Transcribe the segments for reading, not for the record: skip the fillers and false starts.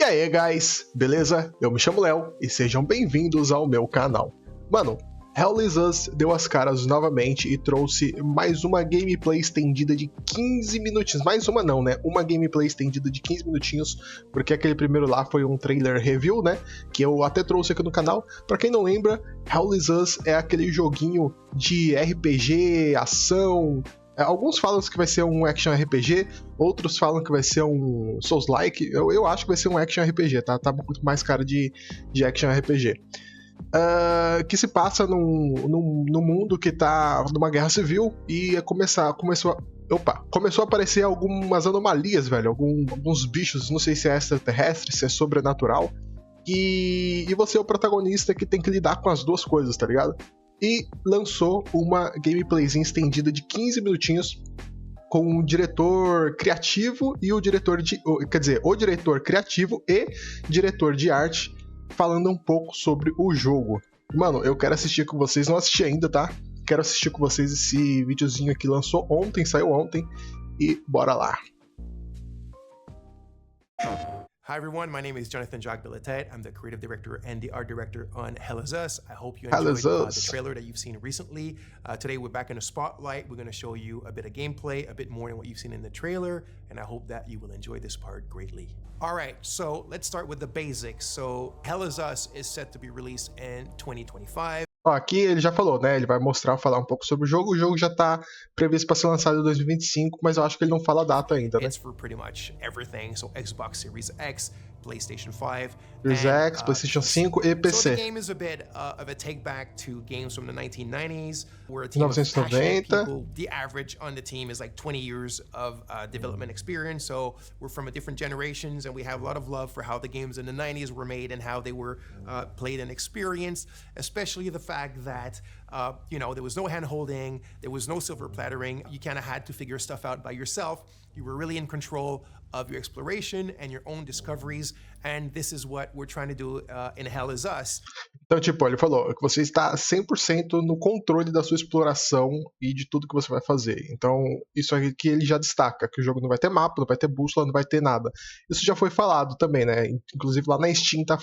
aí, guys, beleza? Eu me chamo Léo e sejam bem-vindos ao meu canal. Mano, Hell is Us deu as caras novamente e trouxe mais uma gameplay estendida de 15 minutinhos. Mais uma não, né? Uma gameplay estendida de 15 minutinhos, porque aquele primeiro lá foi um trailer review, né? Que eu até trouxe aqui no canal. Pra quem não lembra, Hell is Us é aquele joguinho de RPG, ação. Alguns falam que vai ser um action RPG, outros falam que vai ser um Souls-like. Eu acho que vai ser um action RPG, tá? Tá muito mais cara de action RPG. Que se passa num mundo que tá numa guerra civil e começou a aparecer algumas anomalias, velho. Alguns bichos, não sei se é extraterrestre, se é sobrenatural. E você é o protagonista que tem que lidar com as duas coisas, tá ligado? E lançou uma gameplayzinha estendida de 15 minutinhos com o diretor criativo e o diretor criativo e diretor de arte falando um pouco sobre o jogo. Mano, eu quero assistir com vocês, não assisti ainda, tá? Quero assistir com vocês esse videozinho aqui, lançou ontem, saiu ontem, e bora lá. Hi everyone, my name is Jonathan JOGO. I'm the creative director and the art director on Hell is Us. I hope you enjoyed the trailer that you've seen recently. Today we're back in the spotlight. We're going to show you a bit of gameplay, a bit more than what you've seen in the trailer, and I hope that you will enjoy this part greatly. Alright, so let's start with the basics. So Hell is Us is set to be released in 2025. Ó, aqui ele já falou, né? Ele vai falar um pouco sobre o jogo. O jogo já tá previsto para ser lançado em 2025, mas eu acho que ele não fala a data ainda, né? It's for pretty much everything. So Xbox Series X, PlayStation 5, Series X, PlayStation 5 e PC. So the game is a bit of a take back to games from the 1990s, where a team of 1990. passionate people, the average on the team is like 20 years of development experience. So we're from a different generations, and we have a lot of love for how the games in the 90s were made and how they were played and experienced, especially the fact that there was no hand-holding, there was no silver plattering. You kind of had to figure stuff out by yourself. You were really in control of your exploration and your own discoveries, and this is what we're trying to do in Hell is Us. Então, tipo, ele falou que você está 100% no controle da sua exploração e de tudo que você vai fazer. Então, isso aqui ele já destaca, que o jogo não vai ter mapa, não vai ter bússola, não vai ter nada. Isso já foi falado também, né? Inclusive lá na Steam tá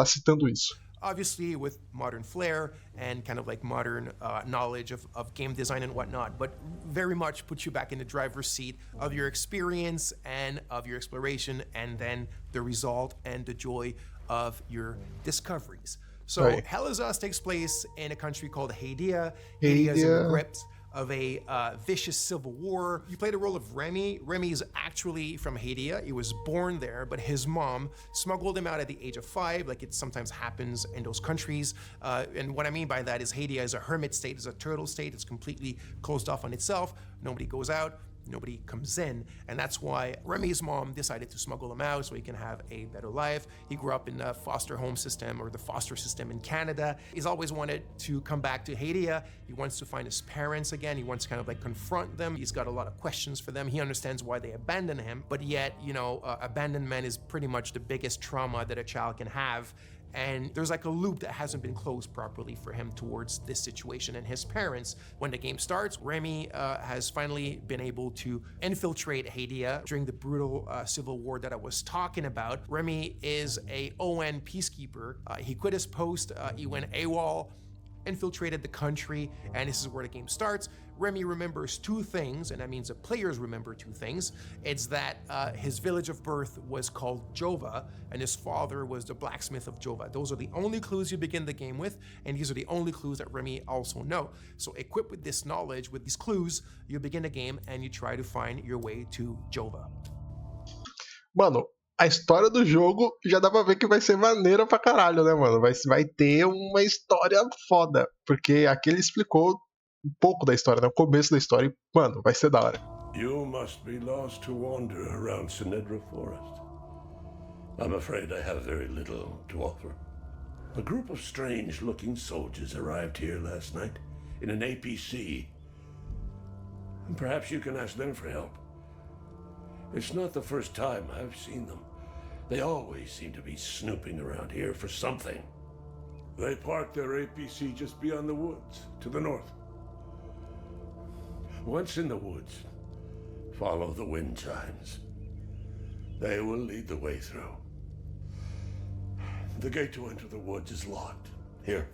citando isso. Obviously with modern flair and kind of like modern knowledge of game design and whatnot, but very much put you back in the driver's seat of your experience and of your exploration, and then the result and the joy of your discoveries. So right. Hell is Us takes place in a country called Hadia. Hadia is in the grips of a vicious civil war. You play the role of Remy. Remy is actually from Hadia. He was born there, but his mom smuggled him out at the age of 5, like it sometimes happens in those countries. And what I mean by that is Hadia is a hermit state, is a turtle state. It's completely closed off on itself. Nobody goes out. Nobody comes in, and that's why Remy's mom decided to smuggle him out so he can have a better life. He grew up in the foster home system, or the foster system in Canada. He's always wanted to come back to Hadia. He wants to find his parents again. He wants to kind of like confront them. He's got a lot of questions for them. He understands why they abandoned him, but yet, abandonment is pretty much the biggest trauma that a child can have. And there's like a loop that hasn't been closed properly for him towards this situation and his parents. When the game starts, Remy has finally been able to infiltrate Hadia during the brutal civil war that I was talking about. Remy is a ON peacekeeper. He quit his post, he went AWOL, infiltrated the country, and this is where the game starts. Remy remembers two things, and that means the players remember two things. It's that his village of birth was called Jova, and his father was the blacksmith of Jova. Those are the only clues you begin the game with, and these are the only clues that Remy also know. So equipped with this knowledge, with these clues, you begin the game and you try to find your way to Jova. Mano, a história do jogo já dá pra ver que vai ser maneira pra caralho, né, mano? Vai ter uma história foda, porque aqui ele explicou um pouco da história, né? O começo da história, e, mano, vai ser da hora. You must be lost to wander around Sinedra Forest. I'm afraid I have very little to offer. A group of strange-looking soldiers arrived here last night in an APC. And perhaps you can ask them for help. It's not the first time I've seen them. They always seem to be snooping around here for something. They parked their APC just beyond the woods, to the north. Once in the woods, follow the wind chimes. They will lead the way through. The gate to enter the woods is locked. Here,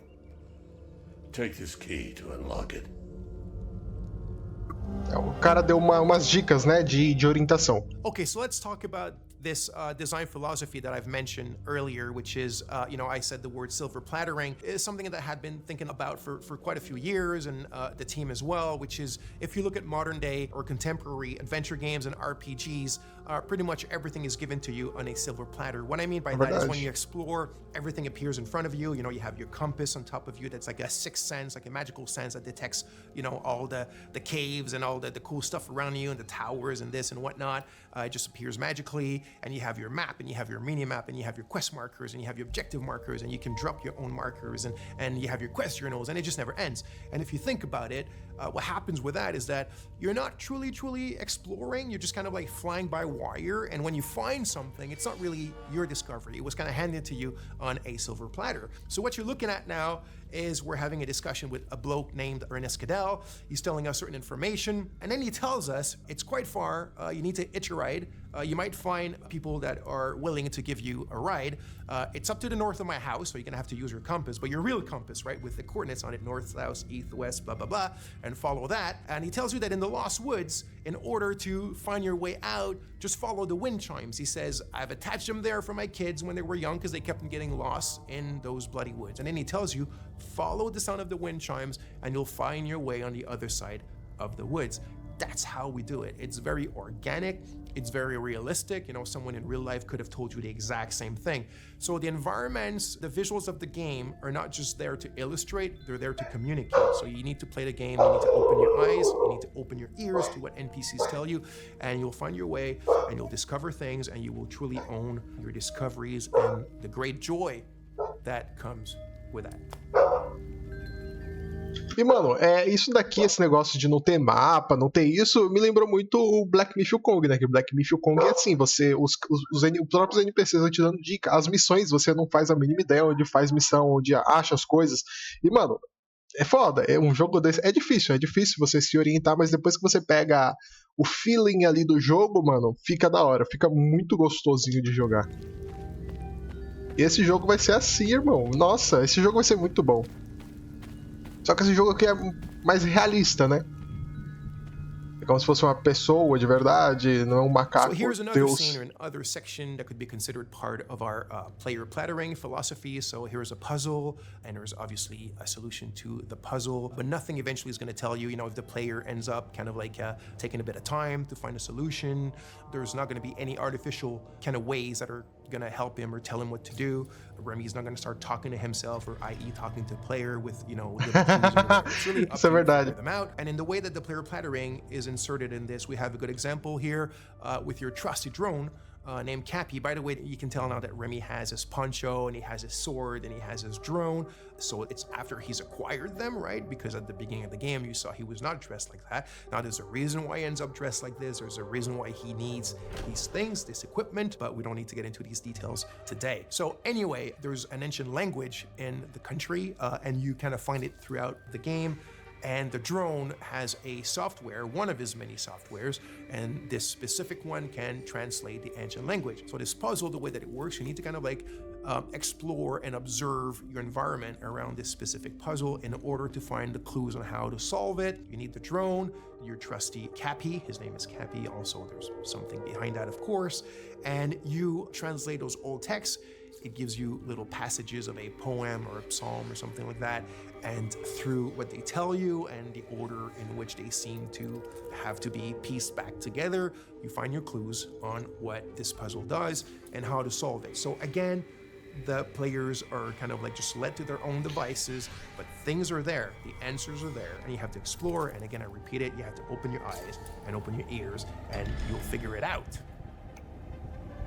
take this key to unlock it. O cara deu umas dicas, né, de orientação. Okay, so let's talk about this design philosophy that I've mentioned earlier, which is, I said the word silver plattering is something that I had been thinking about for quite a few years, and the team as well, which is, if you look at modern day or contemporary adventure games and RPGs, pretty much everything is given to you on a silver platter. What I mean by that is when you explore, everything appears in front of you. You have your compass on top of you that's like a sixth sense, like a magical sense that detects, all the caves and all the cool stuff around you and the towers and this and whatnot. It just appears magically. And you have your map, and you have your mini map, and you have your quest markers, and you have your objective markers, and you can drop your own markers, and you have your quest journals, and it just never ends. And if you think about it, what happens with that is that you're not truly exploring. You're just kind of like flying by wire, and when you find something, it's not really your discovery. It was kind of handed to you on a silver platter. So what you're looking at now is we're having a discussion with a bloke named Ernest Cadell. He's telling us certain information, and then he tells us it's quite far. You need to hitch a ride. You might find people that are willing to give you a ride. It's up to the north of my house, so you're gonna have to use your compass, but your real compass, right, with the coordinates on it, north, south, east, west, blah, blah, blah, and follow that. And he tells you that in the Lost Woods, in order to find your way out, just follow the wind chimes. He says, I've attached them there for my kids when they were young because they kept on getting lost in those bloody woods. And then he tells you, follow the sound of the wind chimes and you'll find your way on the other side of the woods. That's how we do it. It's very organic. It's very realistic. Someone in real life could have told you the exact same thing. So the environments, the visuals of the game are not just there to illustrate, they're there to communicate. So you need to play the game, you need to open your eyes, you need to open your ears to what NPCs tell you, and you'll find your way, and you'll discover things, and you will truly own your discoveries and the great joy that comes with that. E, mano, isso daqui, esse negócio de não ter mapa, não ter isso, me lembrou muito o Black Myth Wukong, né? Que o Black Myth Wukong é assim, os próprios NPCs vão te dando dica. As missões, você não faz a mínima ideia onde faz missão, onde acha as coisas. E, mano, é foda. Um jogo desse é difícil você se orientar, mas depois que você pega o feeling ali do jogo, mano, fica da hora, fica muito gostosinho de jogar. E esse jogo vai ser assim, irmão. Nossa, esse jogo vai ser muito bom. Só que esse jogo aqui é mais realista, né? É como se fosse uma pessoa de verdade, não é um macaco. So here's another scene or another section that could be considered part of our player plattering philosophy. So here's a puzzle, and there's obviously a solution to the puzzle, but nothing eventually is going to tell you, if the player ends up kind of like taking a bit of time to find a solution. There's not going to be any artificial kind of ways that are going to help him or tell him what to do. Remy's not going to start talking to himself, or i.e. talking to the player with, it's really up to you to figure them out. And in the way that the player plattering is inserted in this, we have a good example here with your trusty drone named Cappy. By the way, you can tell now that Remy has his poncho and he has his sword and he has his drone. So it's after he's acquired them, right? Because at the beginning of the game, you saw he was not dressed like that. Now there's a reason why he ends up dressed like this. There's a reason why he needs these things, this equipment, but we don't need to get into these details today. So anyway, there's an ancient language in the country and you kind of find it throughout the game. And the drone has a software, one of his many softwares, and this specific one can translate the ancient language. So this puzzle, the way that it works, you need to kind of like explore and observe your environment around this specific puzzle in order to find the clues on how to solve it. You need the drone, your trusty Cappy, his name is Cappy, also there's something behind that, of course, and you translate those old texts. It gives you little passages of a poem or a psalm or something like that, and through what they tell you and the order in which they seem to have to be pieced back together, you find your clues on what this puzzle does and how to solve it. So again, the players are kind of like just led to their own devices, but things are there, the answers are there, and you have to explore, and again, I repeat it, you have to open your eyes and open your ears, and you'll figure it out.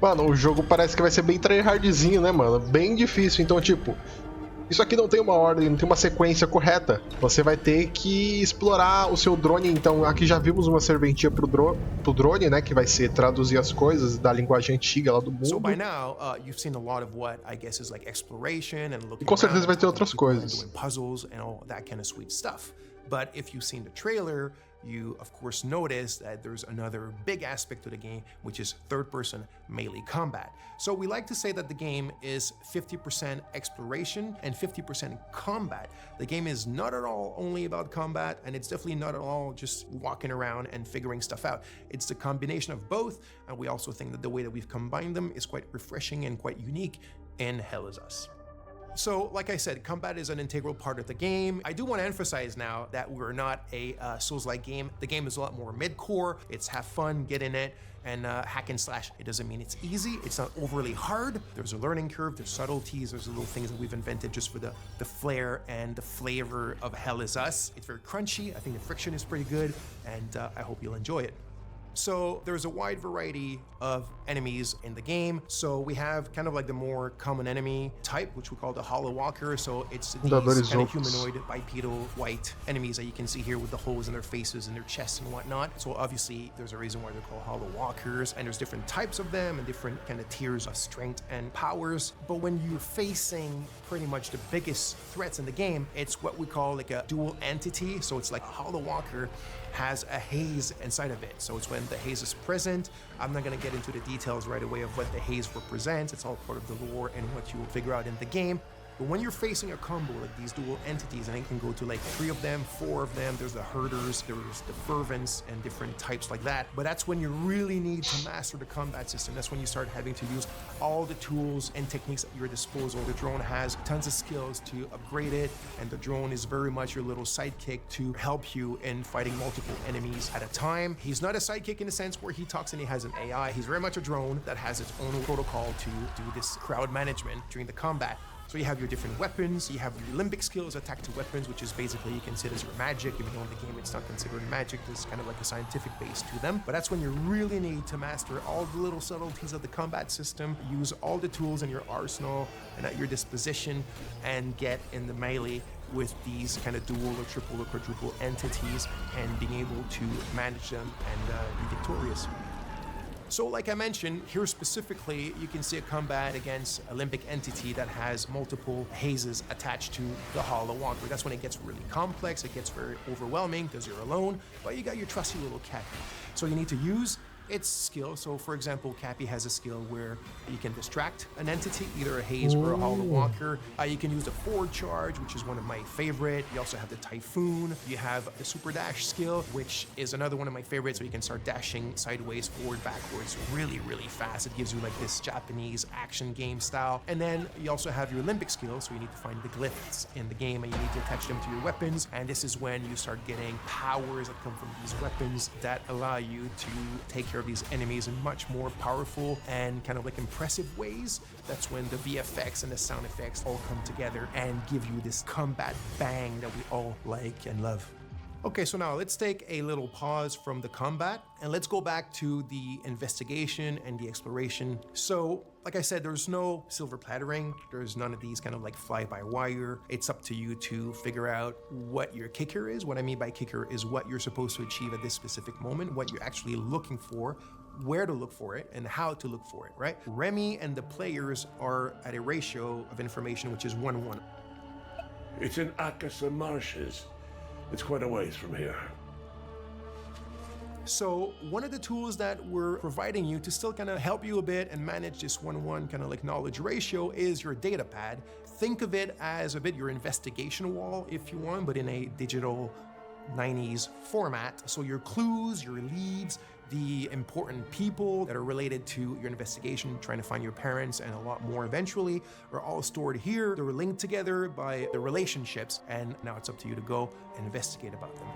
Mano, o jogo parece que vai ser bem tryhardzinho, né, mano? Bem difícil. Então, tipo, isso aqui não tem uma ordem, não tem uma sequência correta. Você vai ter que explorar o seu drone. Então, aqui já vimos uma serventia pro drone, né? Que vai ser traduzir as coisas da linguagem antiga lá do mundo. So by now, you've seen a lot of what I guess is like exploration and looking e com certeza vai ter outras coisas. Doing puzzles and all that kind of sweet stuff. But if you've seen the trailer, you of course notice that there's another big aspect to the game, which is third-person melee combat. So we like to say that the game is 50% exploration and 50% combat. The game is not at all only about combat, and it's definitely not at all just walking around and figuring stuff out. It's the combination of both, and we also think that the way that we've combined them is quite refreshing and quite unique in Hell Is Us. So, like I said, combat is an integral part of the game. I do want to emphasize now that we're not a Souls-like game. The game is a lot more mid-core. It's have fun, get in it, and hack and slash. It doesn't mean it's easy. It's not overly hard. There's a learning curve. There's subtleties. There's little things that we've invented just for the flair and the flavor of Hell Is Us. It's very crunchy. I think the friction is pretty good, and I hope you'll enjoy it. So there's a wide variety of enemies in the game. So we have kind of like the more common enemy type, which we call the Hollow Walker. So it's these kind of humanoid, bipedal, white enemies that you can see here with the holes in their faces and their chests and whatnot. So obviously there's a reason why they're called Hollow Walkers, and there's different types of them and different kind of tiers of strength and powers. But when you're facing pretty much the biggest threats in the game, it's what we call like a dual entity. So it's like a Hollow Walker has a haze inside of it. So it's when the haze is present. I'm not going to get into the details right away of what the haze represents. It's all part of the lore and what you will figure out in the game. But when you're facing a combo like these dual entities, and it can go to like 3 of them, 4 of them, there's the herders, there's the fervents, and different types like that. But that's when you really need to master the combat system. That's when you start having to use all the tools and techniques at your disposal. The drone has tons of skills to upgrade it, and the drone is very much your little sidekick to help you in fighting multiple enemies at a time. He's not a sidekick in the sense where he talks and he has an AI. He's very much a drone that has its own protocol to do this crowd management during the combat. So you have your different weapons, you have your limbic skills, attack to weapons, which is basically you consider as your magic, even though in the game it's not considered magic. There's kind of like a scientific base to them. But that's when you really need to master all the little subtleties of the combat system, use all the tools in your arsenal and at your disposition, and get in the melee with these kind of dual or triple or quadruple entities and being able to manage them and be victorious. So like I mentioned, here specifically, you can see a combat against a limbic entity that has multiple hazes attached to the Hollow Walker. That's when it gets really complex, it gets very overwhelming because you're alone, but you got your trusty little cat. So you need to use its skill. So for example, Cappy has a skill where you can distract an entity, either a haze or a Hollow Walker. You can use the forward charge, which is one of my favorite. You also have the Typhoon. You have the super dash skill, which is another one of my favorites. So you can start dashing sideways, forward, backwards, really, really fast. It gives you like this Japanese action game style. And then you also have your limbic skill. So you need to find the glyphs in the game and you need to attach them to your weapons. And this is when you start getting powers that come from these weapons that allow you to take care of these enemies in much more powerful and kind of like impressive ways. That's when the VFX and the sound effects all come together and give you this combat bang that we all like and love. Okay, so now let's take a little pause from the combat and let's go back to the investigation and the exploration. So, like I said, there's no silver plattering. There's none of these kind of like fly-by-wire. It's up to you to figure out what your kicker is. What I mean by kicker is what you're supposed to achieve at this specific moment, what you're actually looking for, where to look for it, and how to look for it, right? Remy and the players are at a ratio of information which is 1-1. It's in Akasa Marshes. It's quite a ways from here. So one of the tools that we're providing you to still kind of help you a bit and manage this 1-1 kind of like knowledge ratio is your data pad. Think of it as a bit your investigation wall, if you want, but in a digital 90s format. So your clues, your leads, the important people that are related to your investigation, trying to find your parents and a lot more eventually, are all stored here. They're linked together by the relationships, and now it's up to you to go and investigate about them.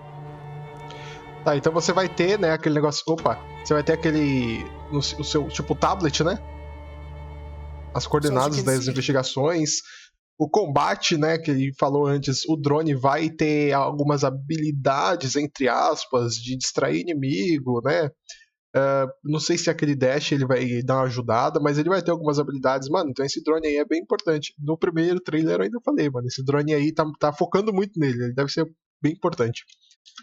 Tá, então você vai ter, né, aquele negócio, você vai ter aquele, o seu, tipo, tablet, né? As coordenadas das investigações, o combate, né, que ele falou antes, o drone vai ter algumas habilidades, entre aspas, de distrair inimigo, né? Não sei se aquele dash ele vai dar uma ajudada, mas ele vai ter algumas habilidades, mano. Então esse drone aí é bem importante. No primeiro trailer eu ainda falei, mano, esse drone aí tá focando muito nele, ele deve ser bem importante.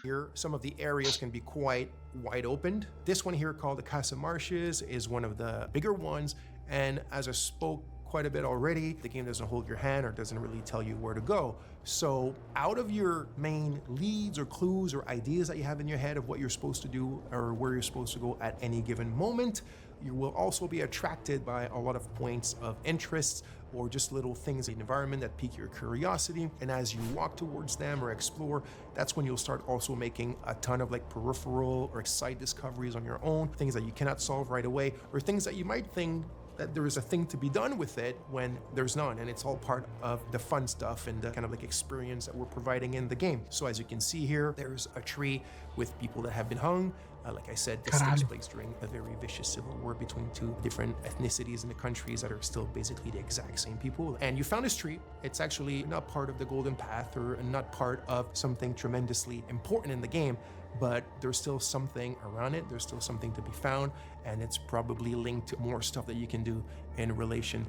Here, some of the areas can be quite wide opened. This one here called the Casa Marshes is one of the bigger ones, and as I spoke quite a bit already. The game doesn't hold your hand or doesn't really tell you where to go. So out of your main leads or clues or ideas that you have in your head of what you're supposed to do or where you're supposed to go at any given moment, you will also be attracted by a lot of points of interest or just little things in the environment that pique your curiosity. And as you walk towards them or explore, that's when you'll start also making a ton of like peripheral or side discoveries on your own, things that you cannot solve right away, or things that you might think that there is a thing to be done with it when there's none, and it's all part of the fun stuff and the kind of like experience that we're providing in the game. So as you can see here, there's a tree with people that have been hung. Like I said, this takes place during a very vicious civil war between two different ethnicities in the countries that are still basically the exact same people. And you found this tree. It's actually not part of the golden path or not part of something tremendously important in the game, but there's still something around it. There's still something to be found, and it's probably linked to more stuff that you can do in relation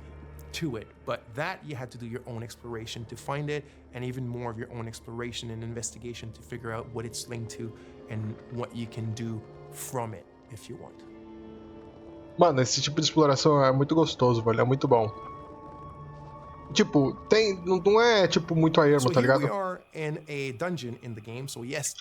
to it. But that you had to do your own exploration to find it, and even more of your own exploration and investigation to figure out what it's linked to and what you can do from it if you want. Mano, esse tipo de exploração é muito gostoso, velho, é muito bom. Tipo, não é tipo muito a ermo, tá ligado? So here we are in a dungeon in the game, so yes.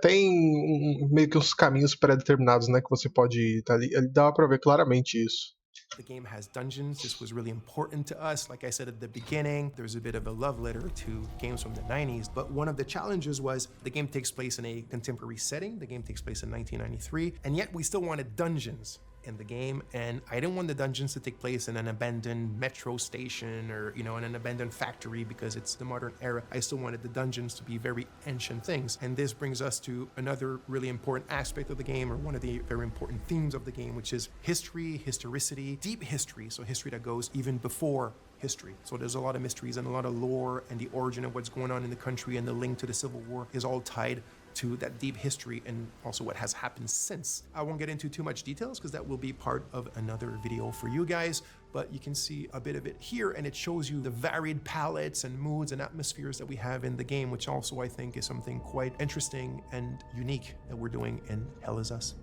Tem meio que uns caminhos pré-determinados, né, que você pode ir, tá ali. Dá pra ver claramente isso. The game has dungeons. This was really important to us. Like I said at the beginning, there's a bit of a love letter to games from the 90s, but one of the challenges was the game takes place in a contemporary setting. The game takes place in 1993, and yet we still wanted dungeons in the game, and I didn't want the dungeons to take place in an abandoned metro station or, you know, in an abandoned factory because it's the modern era. I still wanted the dungeons to be very ancient things, and this brings us to another really important aspect of the game, or one of the very important themes of the game, which is history, historicity, deep history, so history that goes even before history. So there's a lot of mysteries and a lot of lore, and the origin of what's going on in the country and the link to the Civil War is all tied to that deep history and also what has happened since. I won't get into too much details because that will be part of another video for you guys, but you can see a bit of it here, and it shows you the varied palettes and moods and atmospheres that we have in the game, which also I think is something quite interesting and unique that we're doing in Hell Is Us.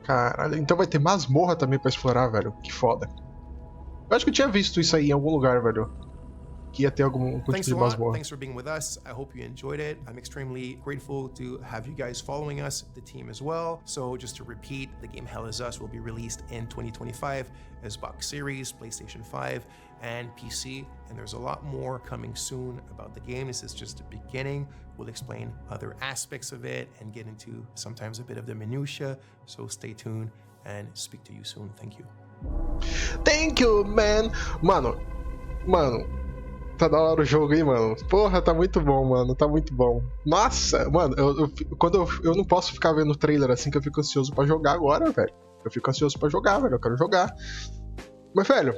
Caralho, então vai ter masmorra também pra explorar, velho. Que foda. Eu acho que eu tinha visto isso aí em algum lugar, velho. Que ia ter algum tipo de masmorra. Thanks for being with us. I hope you enjoyed it. I'm extremely grateful to have you guys following us, the team as well. So just to repeat, the game Hell Is Us will be released in 2025 as box series, PlayStation 5, and PC. And there's a lot more coming soon about the game. This is just the beginning. We'll explain other aspects of it and get into sometimes a bit of the minutia. So stay tuned and speak to you soon. Thank you. Thank you, man. Mano. Tá da hora o jogo, hein, mano? Porra, tá muito bom, mano. Tá muito bom. Nossa, mano, eu não posso ficar vendo o trailer assim que eu fico ansioso pra jogar agora, velho. Eu fico ansioso pra jogar, velho. Eu quero jogar. Mas, velho,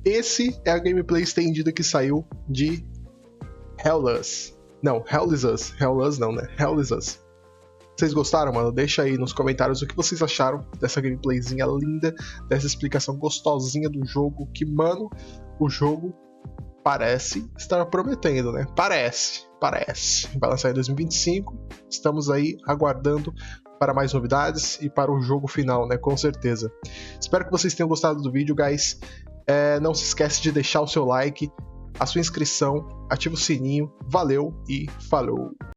esse é a gameplay estendida que saiu de Hell Is. Não, Hell Is Us. Hell Is não, né? Hell Is Us. Vocês gostaram, mano? Deixa aí nos comentários o que vocês acharam dessa gameplayzinha linda, dessa explicação gostosinha do jogo, que, mano, o jogo parece estar prometendo, né? Parece. Vai lançar em 2025. Estamos aí aguardando para mais novidades e para o jogo final, né? Com certeza. Espero que vocês tenham gostado do vídeo, guys. Não se esquece de deixar o seu like, a sua inscrição, ativa o sininho. Valeu e falou!